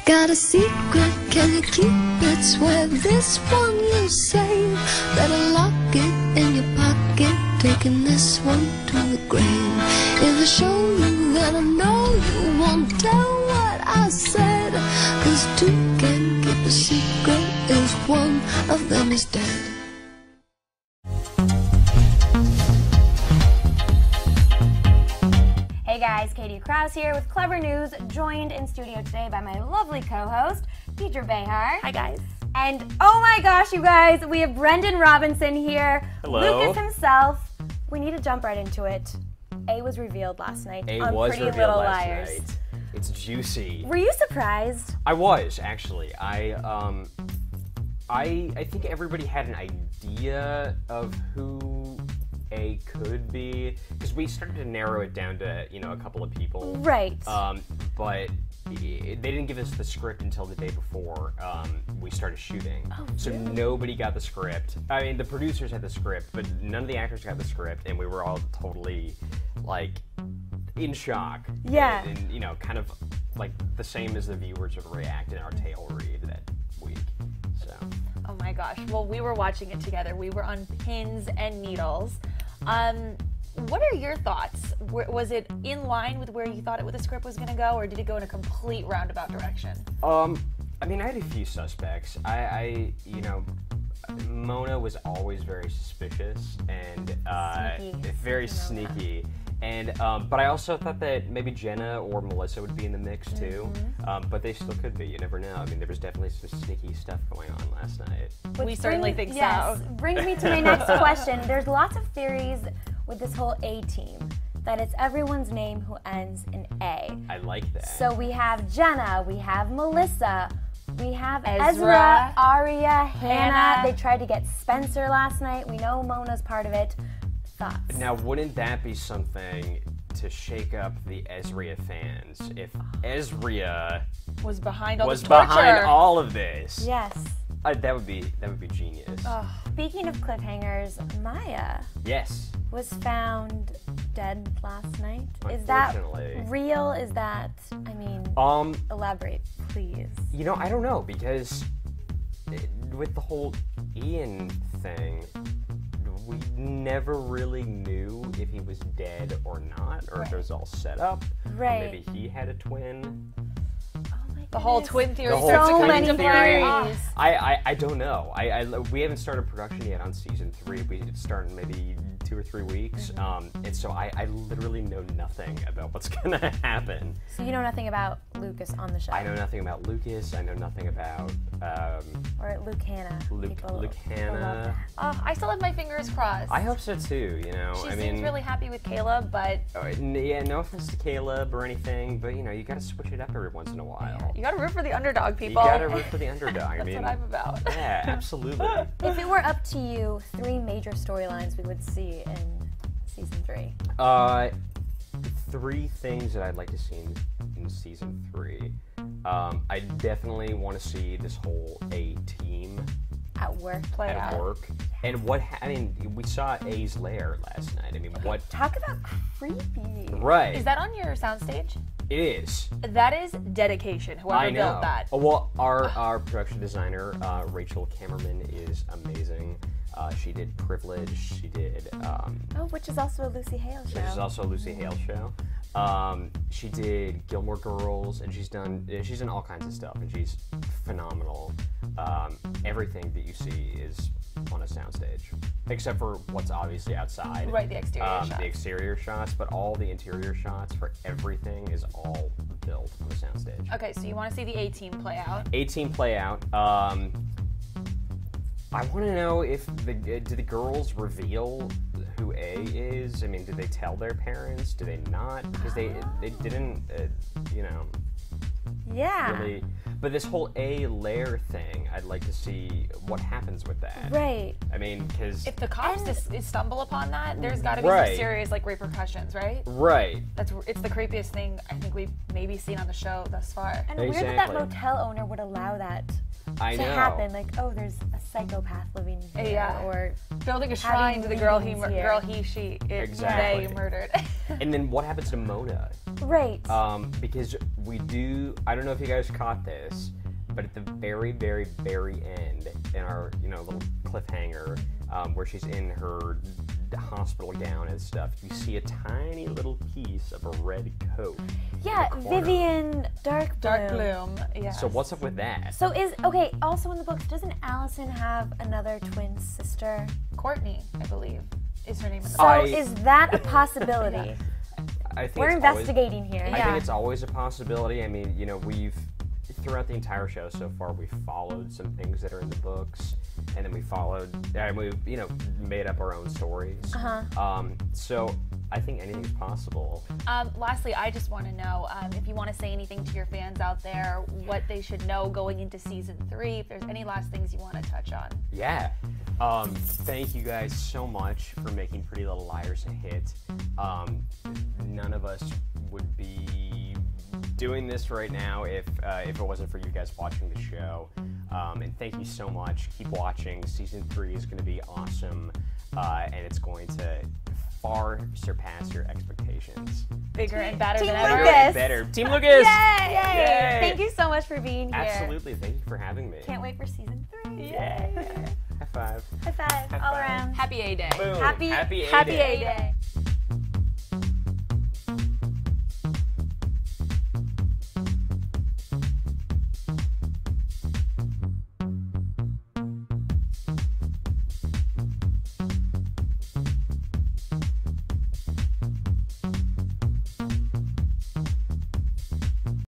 Got a secret, can you keep it? Swear this one you save. Better lock it in your pocket, taking this one to the grave. If I show you, then I know you won't tell what I said. 'Cause two can keep a secret if one of them is dead. Hey guys, Katie Krause here with Clever News, joined in studio today by my lovely co-host, Deidre Behar. Hi guys. And oh my gosh, you guys, we have Brendan Robinson here. Hello. Lucas himself. We need to jump right into it. A was revealed last night A on was Pretty revealed Little last Liars. night. It's juicy. Were you surprised? I was, actually. I think everybody had an idea of who A could be, because we started to narrow it down to, a couple of people. Right. But they didn't give us the script until the day before we started shooting. Oh, so really? nobody got the script. I mean, the producers had the script, but none of the actors got the script, and we were all totally, in shock. Yeah. And kind of like the same as the viewers would react in our tail read that week. So. Oh my gosh. Well, we were watching it together. We were on pins and needles. What are your thoughts? Was it in line with where you thought the script was going to go, or did it go in a complete roundabout direction? I mean, I had a few suspects. Mona was always very suspicious and Sneaky. very sneaky. And but I also thought that maybe Jenna or Melissa would be in the mix too. But they still could be. You never know. I mean, there was definitely some sneaky stuff going on last night. We certainly think yes, so. Brings me to my next question. There's lots of theories with this whole A team, that it's everyone's name who ends in A. I like that. So we have Jenna, we have Melissa, we have Ezra, Ezra, Aria, Hannah. Hannah. They tried to get Spencer last night. We know Mona's part of it. Thoughts? Now, wouldn't that be something to shake up the Ezria fans if Ezria Was behind all was the torture. behind all of this? Yes. That would be genius. Speaking of cliffhangers, Maya Yes. was found dead last night. Is that Unfortunately. real? Is that, elaborate, please. I don't know, because with the whole Ian thing, we never really knew if he was dead or not, or if it was all set up. Right. Or maybe he had a twin. The whole twin theory The whole starts to so come many into theories. play. I don't know. We haven't started production yet on season 3. We start in maybe 2 or 3 weeks. And so I literally know nothing about what's gonna happen. So you know nothing about Lucas on the show? I know nothing about Lucas. I know nothing about Or Luke Hanna. Luke People love Hanna. that. I still have my fingers crossed. I hope so too. She I seems mean, really happy with Caleb, but yeah, no offense to Caleb or anything, but you gotta switch it up every once in a while. you gotta root for the underdog, You people. gotta root for the underdog. I That's mean, what I'm about. yeah, absolutely. If it were up to you, 3 major storylines we would see in season 3. 3 things that I'd like to see in season 3. I definitely want to see this whole A team At work. Play at out. work, and we saw A's lair last night. I mean, what? Talk about creepy. Right. Is that on your soundstage? It is. That is dedication. Whoever I know. built that. Oh, well, our production designer, Rachel Kammerman, is amazing. She did Privilege. She did. Oh, which is also a Lucy Hale show. Which is also a Lucy Hale show. She did Gilmore Girls, and she's done all kinds of stuff, and she's phenomenal. Everything that you see is on a soundstage, except for what's obviously outside. Right, the exterior shots. The exterior shots, but all the interior shots for everything is all built on the soundstage. Okay, so you want to see the A team play out. A-team play out. I want to know if do the girls reveal who A is? I mean, did they tell their parents? Do they not? Because they didn't, Yeah. really. But this whole A lair thing, I'd like to see what happens with that. Right. I mean, because If the cops stumble upon that, there's got to be Right. some serious repercussions, right? right. It's the creepiest thing I think we've maybe seen on the show thus far. And weird that that Exactly. motel owner would allow that I to know. happen. Like, oh, there's a psychopath living here, Yeah. or Building a shrine to the girl he, meetings here. girl he, she, it, Exactly. they murdered. And then what happens to Mona? right. Because we do, I don't know if you guys caught this, but at the very, very, very end, in our, little cliffhanger, where she's in her hospital gown and stuff, you see a tiny little piece of a red coat. yeah, in the corner. Vivian Dark Dark Bloom. Yeah. So what's up with that? So also in the books, doesn't Allison have another twin sister? Courtney, I believe, is her name in the So book. is that a possibility? I think We're it's always- investigating here. I Yeah. think it's always a possibility. I mean, we've throughout the entire show so far, we followed some things that are in the books, and then we made up our own stories. So I think anything's possible. Lastly, I just want to know if you want to say anything to your fans out there, what they should know going into season 3. If there's any last things you want to touch on. Yeah. Thank you guys so much for making Pretty Little Liars a hit. None of us would be doing this right now if it wasn't for you guys watching the show. And thank you so much. Keep watching. Season 3 is going to be awesome, and it's going to far surpass your expectations. Bigger and better Team than Lucas. ever. Yes. Better. Team Lucas! Yay! Yay! Thank you so much for being here. Absolutely. Thank you for having me. Can't wait for season 3. Yay! High five. High five all five. around. Happy A Day. Boom. Happy A A Day. Day.